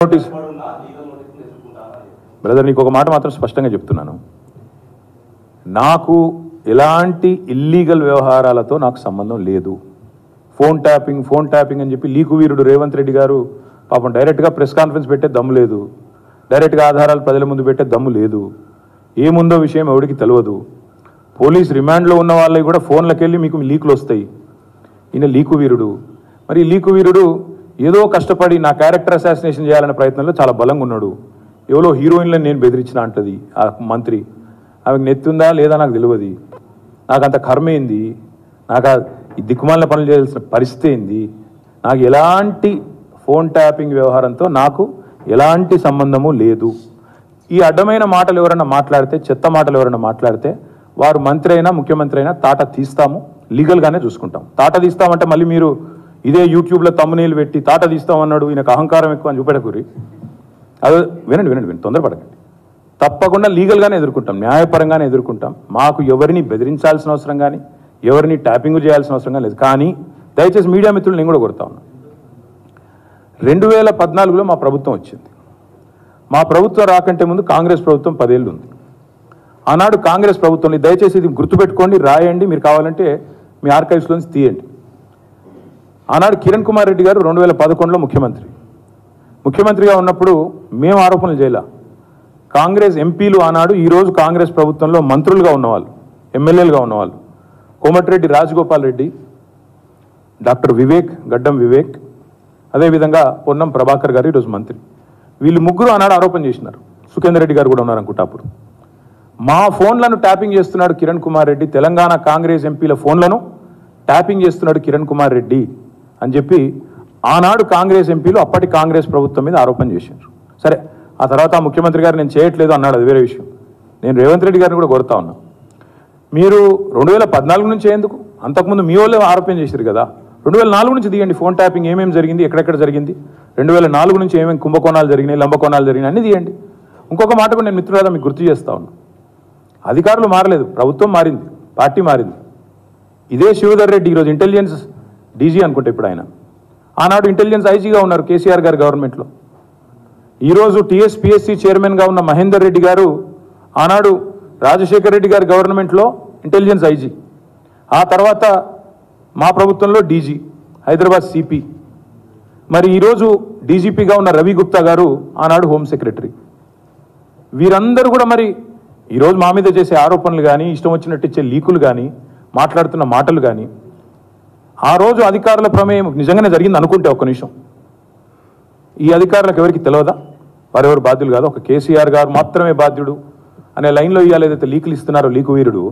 Notice brother, నీకు ఒక మాట మాత్రం స్పష్టంగా చెప్తున్నాను. నాకు ఎలాంటి ఇల్లీగల్ వ్యవహారాలతో నాకు సంబంధం లేదు. ఫోన్ ట్యాపింగ్ అని చెప్పి లీకు వీరుడు రేవంత్ రెడ్డి గారు పాపం డైరెక్ట్గా ప్రెస్ కాన్ఫరెన్స్ పెట్టే దమ్ము లేదు, డైరెక్ట్గా ఆధారాలు ప్రజల ముందు పెట్టే దమ్ము లేదు. ఏముందో విషయం ఎవరికి తెలియదు. పోలీస్ రిమాండ్లో ఉన్న వాళ్ళకి కూడా ఫోన్లకు వెళ్ళి మీకు లీకులు వస్తాయి. ఈయన లీకు వీరుడు. మరి లీకు వీరుడు ఏదో కష్టపడి నా క్యారెక్టర్ అసాసినేషన్ చేయాలనే ప్రయత్నంలో చాలా బలంగా ఉన్నాడు. ఎవరో హీరోయిన్లను నేను బెదిరించిన అంటది ఆ మంత్రి. ఆమెకు నెత్తుందా లేదా నాకు తెలియదు. నాకు అంత కర్మ ఏంది, నాకు ఈ దిక్కుమాలిన పనులు చేయాల్సిన పరిస్థితి ఏంది. నాకు ఎలాంటి ఫోన్ ట్యాపింగ్ వ్యవహారంతో నాకు ఎలాంటి సంబంధము లేదు. ఈ అడ్డమైన మాటలు ఎవరైనా మాట్లాడితే, చెత్త మాటలు ఎవరైనా మాట్లాడితే వారు మంత్రి అయినా ముఖ్యమంత్రి అయినా తాట తీస్తాము, లీగల్గానే చూసుకుంటాం. తాట తీస్తామంటే మళ్ళీ మీరు ఇదే యూట్యూబ్లో తమ్మునీళ్ళు పెట్టి తాట తీస్తామన్నాడు ఈయనకు అహంకారం ఎక్కువ అని చూపెడకూరి. అదే వినండి, తొందరపడకండి. తప్పకుండా లీగల్గానే ఎదుర్కొంటాం, న్యాయపరంగానే ఎదుర్కొంటాం. మాకు ఎవరిని బెదిరించాల్సిన అవసరం కానీ ఎవరిని ట్యాపింగ్ చేయాల్సిన అవసరం కానీ లేదు. కానీ దయచేసి మీడియా మిత్రులు నేను కూడా కొడతా ఉన్నా. 2014లో మా ప్రభుత్వం వచ్చింది. మా ప్రభుత్వం రాకంటే ముందు కాంగ్రెస్ ప్రభుత్వం 10 ఏళ్ళు ఉంది. ఆనాడు కాంగ్రెస్ ప్రభుత్వంలో దయచేసి ఇది గుర్తుపెట్టుకోండి, రాయండి, మీరు కావాలంటే మీ ఆర్కైవ్స్లోంచి తీయండి. ఆనాడు కిరణ్ కుమార్ రెడ్డి గారు 2011లో ముఖ్యమంత్రిగా ఉన్నప్పుడు మేము ఆరోపణలు చేయాల. కాంగ్రెస్ ఎంపీలు ఆనాడు ఈరోజు కాంగ్రెస్ ప్రభుత్వంలో మంత్రులుగా ఉన్నవాళ్ళు, ఎమ్మెల్యేలుగా ఉన్నవాళ్ళు, కోమటిరెడ్డి రాజగోపాల్ రెడ్డి, డాక్టర్ వివేక్, గడ్డం వివేక్, అదేవిధంగా పొన్నం ప్రభాకర్ గారు ఈరోజు మంత్రి. వీళ్ళు ముగ్గురు ఆనాడు ఆరోపణ చేసినారు. సుఖేందర్ రెడ్డి గారు కూడా ఉన్నారు అనుకుంటా. అప్పుడు మా ఫోన్లను ట్యాపింగ్ చేస్తున్నాడు కిరణ్ కుమార్ రెడ్డి, తెలంగాణ కాంగ్రెస్ ఎంపీల ఫోన్లను ట్యాపింగ్ చేస్తున్నాడు కిరణ్ కుమార్ రెడ్డి అని చెప్పి ఆనాడు కాంగ్రెస్ ఎంపీలు అప్పటి కాంగ్రెస్ ప్రభుత్వం మీద ఆరోపణ చేశారు. సరే, ఆ తర్వాత ముఖ్యమంత్రి గారు నేను చేయట్లేదు అన్నాడు, అది వేరే విషయం. నేను రేవంత్ రెడ్డి గారిని కూడా కోరుతా ఉన్నా, మీరు 2014 నుంచి ఎందుకు, అంతకుముందు మీ వాళ్ళే ఆరోపణ చేశారు కదా, 2004 నుంచి తీయండి. ఫోన్ ట్యాపింగ్ ఏమేమి జరిగింది, ఎక్కడెక్కడ జరిగింది, 2004 నుంచి ఏమేమి కుంభకోణాలు జరిగినాయి, లంబకోణాలు జరిగినాయి అన్నీ తీయండి. ఇంకొక మాట కూడా నేను మిత్రులారా మీకు గుర్తు చేస్తా ఉన్నా. అధికారులు మారలేదు, ప్రభుత్వం మారింది, పార్టీ మారింది. ఇదే శివధర్ రెడ్డి ఈరోజు ఇంటెలిజెన్స్ డీజీ అనుకుంటే ఇప్పుడు ఆయన, ఆనాడు ఇంటెలిజెన్స్ ఐజీగా ఉన్నారు కేసీఆర్ గారి గవర్నమెంట్లో. ఈరోజు టీఎస్పీఎస్సీ చైర్మన్గా ఉన్న మహేందర్ రెడ్డి గారు ఆనాడు రాజశేఖర్ రెడ్డి గారి గవర్నమెంట్లో ఇంటెలిజెన్స్ ఐజీ, ఆ తర్వాత మా ప్రభుత్వంలో డీజీ, హైదరాబాద్ సిపి. మరి ఈరోజు డీజీపీగా ఉన్న రవి గుప్తా గారు ఆనాడు హోమ్ సెక్రటరీ. వీరందరూ కూడా మరి ఈరోజు మా మీద చేసే ఆరోపణలు కానీ, ఇష్టం వచ్చినట్టు ఇచ్చే లీకులు కానీ, మాట్లాడుతున్న మాటలు కానీ, ఆ రోజు అధికారుల ప్రమేయం నిజంగానే జరిగింది అనుకుంటే ఒక్క నిమిషం, ఈ అధికారులకు ఎవరికి తెలియదా, వారెవరు బాధ్యులు కాదు, ఒక కేసీఆర్ గారు మాత్రమే బాధ్యుడు అనే లైన్లో ఇవాళ ఏదైతే లీకులు ఇస్తున్నారో లీకు వీరుడు,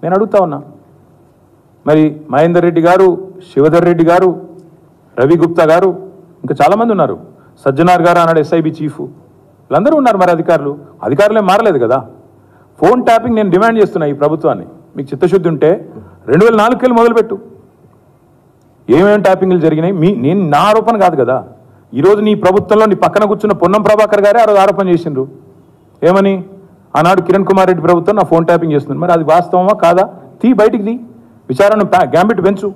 నేను అడుగుతా ఉన్నా. మరి మహేందర్ రెడ్డి గారు, శివధర్ రెడ్డి గారు, రవి గుప్తా గారు, ఇంకా చాలామంది ఉన్నారు, సజ్జనార్ గారు ఆనాడు ఎస్ఐబి చీఫ్, వీళ్ళందరూ ఉన్నారు. మరి అధికారులే మారలేదు కదా. ఫోన్ ట్యాపింగ్ నేను డిమాండ్ చేస్తున్నా ఈ ప్రభుత్వాన్ని, మీకు చిత్తశుద్ధి ఉంటే 2004 వెళ్ళి మొదలుపెట్టు. ఏమేమి ట్యాపింగ్లు జరిగినాయి నేను నా ఆరోపణ కాదు కదా. ఈరోజు నీ ప్రభుత్వంలో నీ పక్కన కూర్చున్న పొన్నం ప్రభాకర్ గారే ఆ రోజు ఆరోపణ చేసిండ్రు. ఏమని, ఆనాడు కిరణ్ కుమార్ రెడ్డి ప్రభుత్వం నా ఫోన్ ట్యాపింగ్ చేస్తుంది. మరి అది వాస్తవమా కాదా, బయటికి తీ, విచారణ గ్యాంబిట్ పెంచు.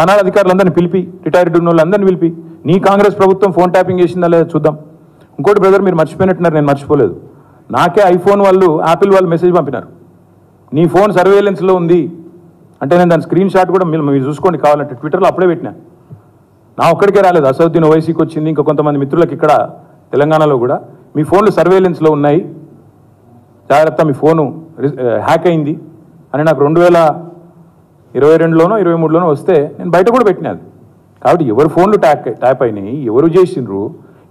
ఆనాడు అధికారులందరినీ పిలిపి, రిటైర్డ్ ఉన్న వాళ్ళందరినీ పిలిపి, నీ కాంగ్రెస్ ప్రభుత్వం ఫోన్ ట్యాపింగ్ చేసిందా లేదా చూద్దాం. ఇంకోటి బ్రదర్, మీరు మర్చిపోయినట్టున్నారు, నేను మర్చిపోలేదు. నాకే ఐఫోన్ వాళ్ళు, యాపిల్ వాళ్ళు మెసేజ్ పంపినారు, నీ ఫోన్ సర్వేలెన్స్లో ఉంది అంటే. నేను దాని స్క్రీన్ షాట్ కూడా మీరు చూసుకోండి కావాలంటే, ట్విట్టర్లో అప్పుడే పెట్టినా. నా ఒక్కడికే రాలేదు, అసదుద్దీన్ ఓవైసీకి వచ్చింది, ఇంకా కొంతమంది మిత్రులకు ఇక్కడ తెలంగాణలో కూడా, మీ ఫోన్లు సర్వేలెన్స్లో ఉన్నాయి, జాగ్రత్త, మీ ఫోను హ్యాక్ అయింది అని నాకు 2022లోనో 2023లోనో వస్తే నేను బయట కూడా పెట్టినది. కాబట్టి ఎవరు ఫోన్లు ట్యాప్ అయినాయి, ఎవరు చేసిండ్రు,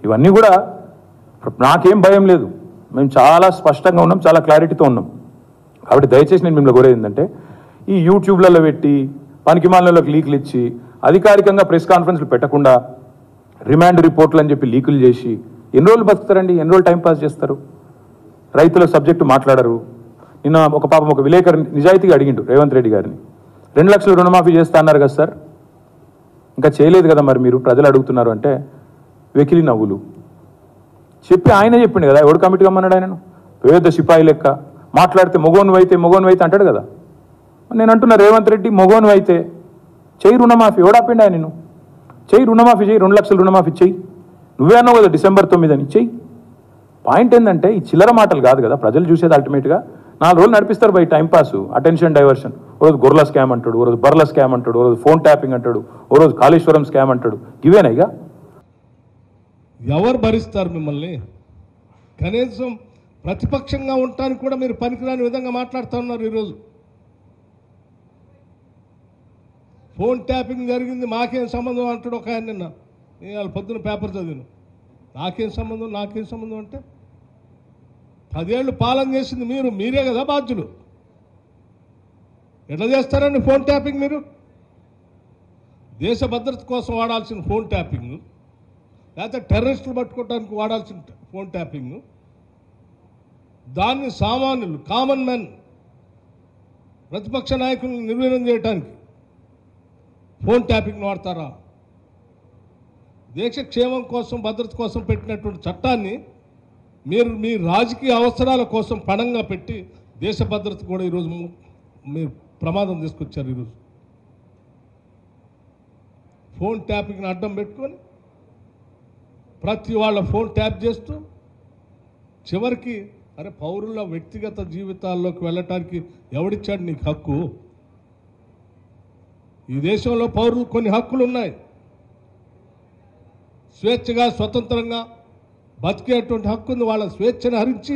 ఇవన్నీ కూడా నాకేం భయం లేదు. మేము చాలా స్పష్టంగా ఉన్నాం, చాలా క్లారిటీతో ఉన్నాం. కాబట్టి దయచేసి నేను మిమ్మల్ని కోరేది ఏంటంటే, ఈ యూట్యూబ్లలో పెట్టి పనికిమాలినలోకి లీకులు ఇచ్చి అధికారికంగా ప్రెస్ కాన్ఫరెన్స్లు పెట్టకుండా రిమాండ్ రిపోర్ట్లు అని చెప్పి లీకులు చేసి ఎన్ని రోజులు బతుకుతారండి, ఎన్ని రోజులు టైంపాస్ చేస్తారు. రైతుల సబ్జెక్టు మాట్లాడరు. నిన్న ఒక విలేకరు నిజాయితీగా అడిగిండు రేవంత్ రెడ్డి గారిని, 2 లక్షలు రుణమాఫీ చేస్తా అన్నారు కదా సార్, ఇంకా చేయలేదు కదా మరి మీరు, ప్రజలు అడుగుతున్నారు అంటే వెకిలి నవ్వులు చెప్పి ఆయనే చెప్పిండు కదా, ఎవడు కమిటీ కమ్మన్నాడు ఆయనను, పేద సిపాయి లెక్క మాట్లాడితే మొగోను అయితే అంటాడు కదా. నేను అంటున్నా, రేవంత్ రెడ్డి మొగోను అయితే చెయ్యి రుణమాఫీ, ఎవడాపిండి ఆయన, నేను చెయ్యి రుణమాఫీ, చెయ్యి, 2 లక్షలు రుణమాఫీ చెయ్యి, నువ్వే అన్నావు కదా December 9 అని చెయ్యి. పాయింట్ ఏంటంటే ఈ చిల్లర మాటలు కాదు కదా ప్రజలు చూసేది. అల్టిమేట్గా 4 రోజులు నడిపిస్తారు బై టైంపాస్, అటెన్షన్ డైవర్షన్. ఓ రోజు గొర్రెల స్కామ్ అంటాడు, ఓ రోజు బర్ల స్కామ్ అంటాడు, ఓ రోజు ఫోన్ ట్యాపింగ్ అంటాడు, ఓ రోజు కాళేశ్వరం స్కామ్ అంటాడు. ఇవేనా ఇక? ఎవరు భరిస్తారు మిమ్మల్ని? కనీసం ప్రతిపక్షంగా ఉండటానికి కూడా మీరు పనికిరాని విధంగా మాట్లాడుతూ ఉన్నారు. ఈరోజు ఫోన్ ట్యాపింగ్ జరిగింది, మాకేం సంబంధం అంటాడు ఒక ఆయన. నిన్న నేను పొద్దున పేపర్ చదివాను, నాకేం సంబంధం అంటే 10 ఏళ్ళు పాలన చేసింది మీరే కదా బాధ్యులు. ఎట్లా చేస్తారండి ఫోన్ ట్యాపింగ్? మీరు దేశ భద్రత కోసం వాడాల్సిన ఫోన్ ట్యాపింగ్, లేకపోతే టెర్రరిస్టులు పట్టుకోవడానికి వాడాల్సిన ఫోన్ ట్యాపింగ్, దాన్ని సామాన్యులు కామన్ మెన్ ప్రతిపక్ష నాయకులను నిర్వీర్యం చేయడానికి ఫోన్ ట్యాపింగ్ వాడతారా? దేశ క్షేమం కోసం భద్రత కోసం పెట్టినటువంటి చట్టాన్ని మీరు మీ రాజకీయ అవసరాల కోసం పణంగా పెట్టి దేశ భద్రత కూడా ఈరోజు మీరు ప్రమాదం తీసుకొచ్చారు. ఈరోజు ఫోన్ ట్యాపింగ్ని అడ్డం పెట్టుకొని ప్రతి వాళ్ళ ఫోన్ ట్యాప్ చేస్తూ చివరికి అరే పౌరుల వ్యక్తిగత జీవితాల్లోకి వెళ్ళటానికి ఎవడిచ్చాడు నీకు హక్కు? ఈ దేశంలో పౌరులు కొన్ని హక్కులు ఉన్నాయి. స్వేచ్ఛగా స్వతంత్రంగా బతికేటువంటి హక్కు ఉంది. వాళ్ళ స్వేచ్ఛను హరించి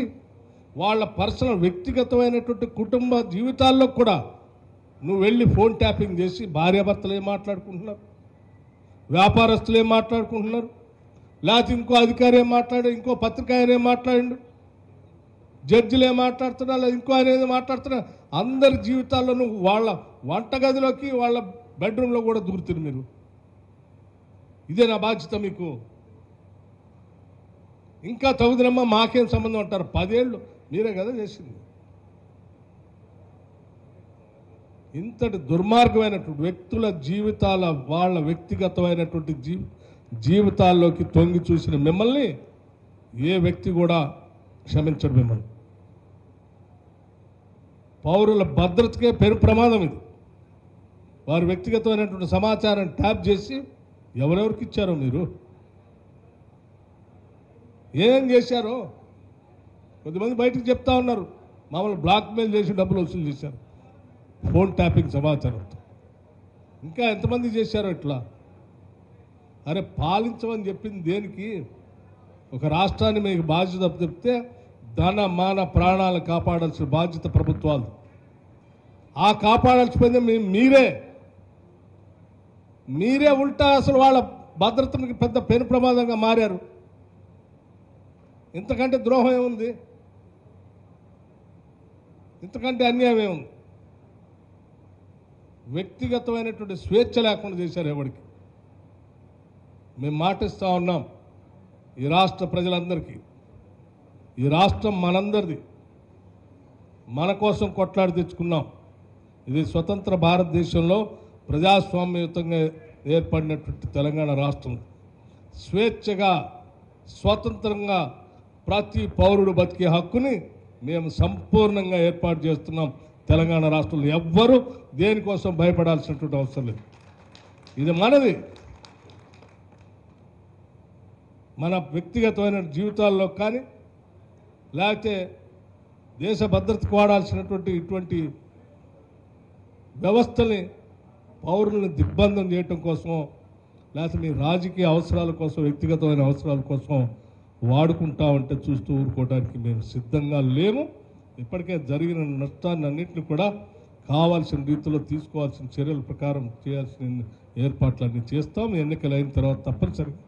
వాళ్ళ పర్సనల్ వ్యక్తిగతమైనటువంటి కుటుంబ జీవితాల్లో కూడా నువ్వు వెళ్ళి ఫోన్ ట్యాపింగ్ చేసి భార్యాభర్తలు ఏం మాట్లాడుకుంటున్నారు, వ్యాపారస్తులు ఏం మాట్లాడుకుంటున్నారు, లేకపోతే ఇంకో అధికారి ఏం మాట్లాడాడు, ఇంకో పత్రిక ఆయన ఏం మాట్లాడిండు, జడ్జిలు ఏం మాట్లాడుతున్నా, లేదా ఇంకో ఆయన ఏదో మాట్లాడుతున్నా, అందరి జీవితాల్లో నువ్వు వాళ్ళ వంటగదిలోకి వాళ్ళ బెడ్రూమ్లో కూడా దూరుతుంది. మీరు ఇదే నా బాధ్యత మీకు? ఇంకా తగుదనమ్మా మాకేం సంబంధం అంటారు? 10 ఏళ్ళు మీరే కదా చేసింది. ఇంతటి దుర్మార్గమైనటువంటి వ్యక్తుల జీవితాల వాళ్ళ వ్యక్తిగతమైనటువంటి జీవితాల్లోకి తొంగి చూసిన మిమ్మల్ని ఏ వ్యక్తి కూడా క్షమించడు. మిమ్మల్ని పౌరుల భద్రతకే పెను ప్రమాదం ఇది. వారి వ్యక్తిగతమైనటువంటి సమాచారం ట్యాప్ చేసి ఎవరెవరికి ఇచ్చారో, మీరు ఏం చేశారో కొద్దిమంది బయటకు చెప్తా ఉన్నారు. మామూలు బ్లాక్మెయిల్ చేసి డబ్బులు వసూలు చేశారు ఫోన్ ట్యాపింగ్ సమాచారంతో. ఇంకా ఎంతమంది చేశారో ఇట్లా? అరే పాలించమని చెప్పింది దేనికి? ఒక రాష్ట్రాన్ని మీకు బాధ్యత చెప్తే ధన మాన ప్రాణాలు కాపాడాల్సిన బాధ్యత ప్రభుత్వాలు. ఆ కాపాడాల్సిపోయింది మీరే ఉల్టా అసలు వాళ్ళ భద్రతకి పెద్ద పెను ప్రమాదంగా మారారు. ఇంతకంటే ద్రోహం ఏముంది? ఇంతకంటే అన్యాయం ఏముంది? వ్యక్తిగతమైనటువంటి స్వేచ్ఛ లేకుండా చేశారు ఎవరికి. మేము మాటిస్తూ ఉన్నాం ఈ రాష్ట్ర ప్రజలందరికీ, ఈ రాష్ట్రం మనందరిది, మన కోసం కొట్లాడి తెచ్చుకున్నాం. ఇది స్వతంత్ర భారతదేశంలో ప్రజాస్వామ్యయుతంగా ఏర్పడినటువంటి తెలంగాణ రాష్ట్రం. స్వేచ్ఛగా స్వతంత్రంగా ప్రతి పౌరుడు బతికే హక్కుని మేము సంపూర్ణంగా ఏర్పాటు చేస్తున్నాం తెలంగాణ రాష్ట్రంలో. ఎవ్వరూ దేనికోసం భయపడాల్సినటువంటి అవసరం లేదు. ఇది మనది. మన వ్యక్తిగతమైన జీవితాల్లో కానీ లేకపోతే దేశ భద్రతకు వాడాల్సినటువంటి ఇటువంటి వ్యవస్థల్ని పౌరులను దిగ్బంధం చేయటం కోసం, లేకపోతే మీ రాజకీయ అవసరాల కోసం, వ్యక్తిగతమైన అవసరాల కోసం వాడుకుంటా ఉంటే చూస్తూ ఊరుకోవడానికి మేము సిద్ధంగా లేము. ఇప్పటికే జరిగిన నష్టాన్ని అన్నింటినీ కూడా కావాల్సిన రీతిలో తీసుకోవాల్సిన చర్యల ప్రకారం చేయాల్సిన ఏర్పాట్లన్నీ చేస్తాం. ఎన్నికలు అయిన తర్వాత తప్పనిసరిగా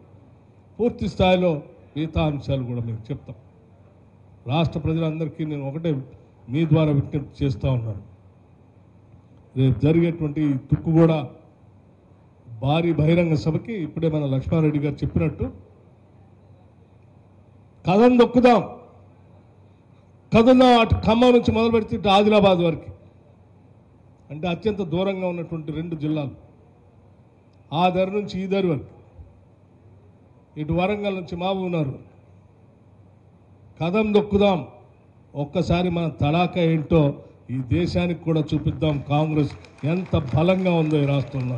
పూర్తి స్థాయిలో మిగతా అంశాలు కూడా మీకు చెప్తాం. రాష్ట్ర ప్రజలందరికీ నేను ఒకటే మీ ద్వారా విజ్ఞప్తి చేస్తూ ఉన్నాను. రేపు జరిగేటువంటి తుక్కుగూడ భారీ బహిరంగ సభకి ఇప్పుడే మన లక్ష్మారెడ్డి గారు చెప్పినట్టు కథం దొక్కుదాం. కథందాం. అటు ఖమ్మం నుంచి మొదలు పెడితే ఇటు ఆదిలాబాద్ వరకు, అంటే అత్యంత దూరంగా ఉన్నటువంటి 2 జిల్లాలు, ఆ దరి నుంచి ఈ దరి వరకు, ఇటు వరంగల్ నుంచి మహబూబ్నగర్. కథం దొక్కుదాం. ఒక్కసారి మన తడాకా ఏంటో ఈ దేశానికి కూడా చూపిద్దాం. కాంగ్రెస్ ఎంత బలంగా ఉందో ఈ రాష్ట్రంలో.